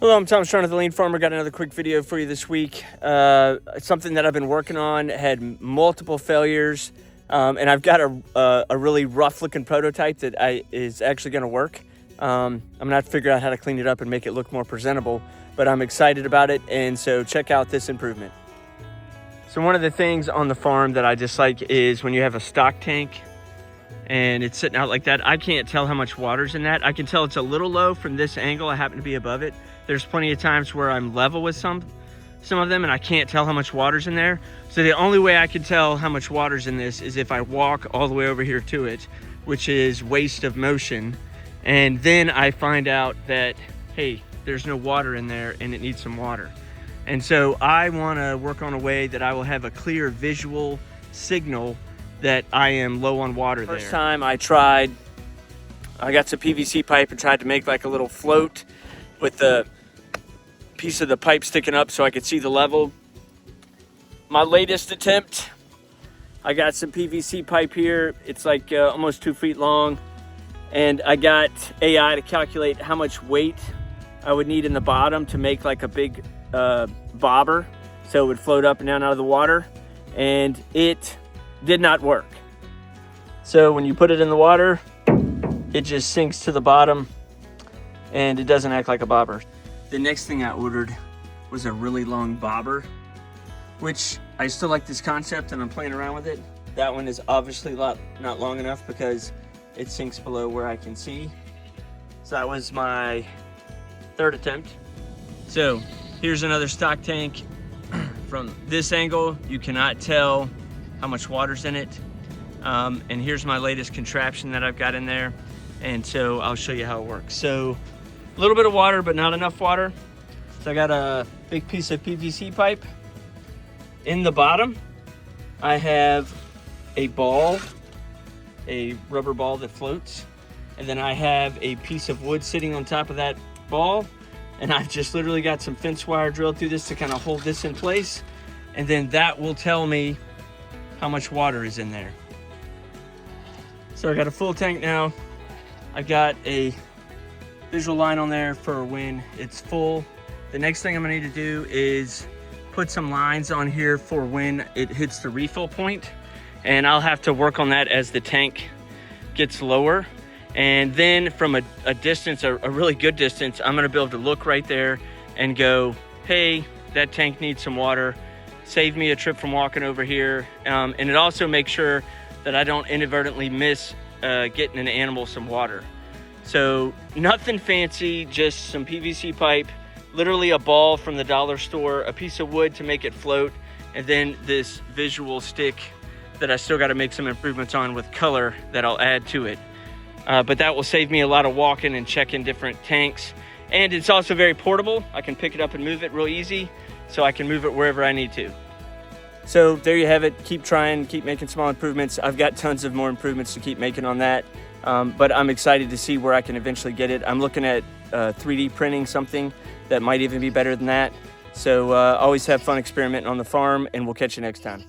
Hello, I'm Tom Strong at The Lean Farmer. Got another quick video for you this week. Something that I've been working on, had multiple failures, and I've got a really rough looking prototype that is actually gonna work. I'm gonna have to figure out how to clean it up and make it look more presentable, but I'm excited about it, and so check out this improvement. So one of the things on the farm that I dislike is when you have a stock tank and it's sitting out like that. I can't tell how much water's in that. I can tell it's a little low from this angle. I happen to be above it. There's plenty of times where I'm level with some of them and I can't tell how much water's in there. So the only way I can tell how much water's in this is if I walk all the way over here to it, which is waste of motion. And then I find out that, hey, there's no water in there and it needs some water. And so I wanna work on a way that I will have a clear visual signal that I am low on water there. First time I got some PVC pipe and tried to make like a little float with the piece of the pipe sticking up so I could see the level. My latest attempt, I got some PVC pipe here. It's like almost 2 feet long. And I got AI to calculate how much weight I would need in the bottom to make like a big bobber. So it would float up and down out of the water. And it did not work. So when you put it in the water, it just sinks to the bottom and it doesn't act like a bobber. The next thing I ordered was a really long bobber, which I still like this concept and I'm playing around with it. That one is obviously not long enough because it sinks below where I can see. So that was my third attempt. So here's another stock tank. From this angle, you cannot tell how much water's in it. And here's my latest contraption that I've got in there. And so I'll show you how it works. So a little bit of water, but not enough water. So I got a big piece of PVC pipe. In the bottom, I have a ball, a rubber ball that floats. And then I have a piece of wood sitting on top of that ball. And I've just literally got some fence wire drilled through this to kind of hold this in place. And then that will tell me how much water is in there. So I got a full tank now. I got a visual line on there for when it's full. The next thing I'm gonna need to do is put some lines on here for when it hits the refill point. And I'll have to work on that as the tank gets lower. And then from a distance, a really good distance, I'm gonna be able to look right there and go, hey, that tank needs some water. Save me a trip from walking over here. And it also makes sure that I don't inadvertently miss getting an animal some water. So nothing fancy, just some PVC pipe, literally a ball from the dollar store, a piece of wood to make it float, and then this visual stick that I still gotta make some improvements on with color that I'll add to it. But that will save me a lot of walking and checking different tanks. And it's also very portable. I can pick it up and move it real easy, so I can move it wherever I need to. So there you have it. Keep trying, keep making small improvements. I've got tons of more improvements to keep making on that. But I'm excited to see where I can eventually get it. I'm looking at 3D printing something that might even be better than that. So always have fun experimenting on the farm, and we'll catch you next time.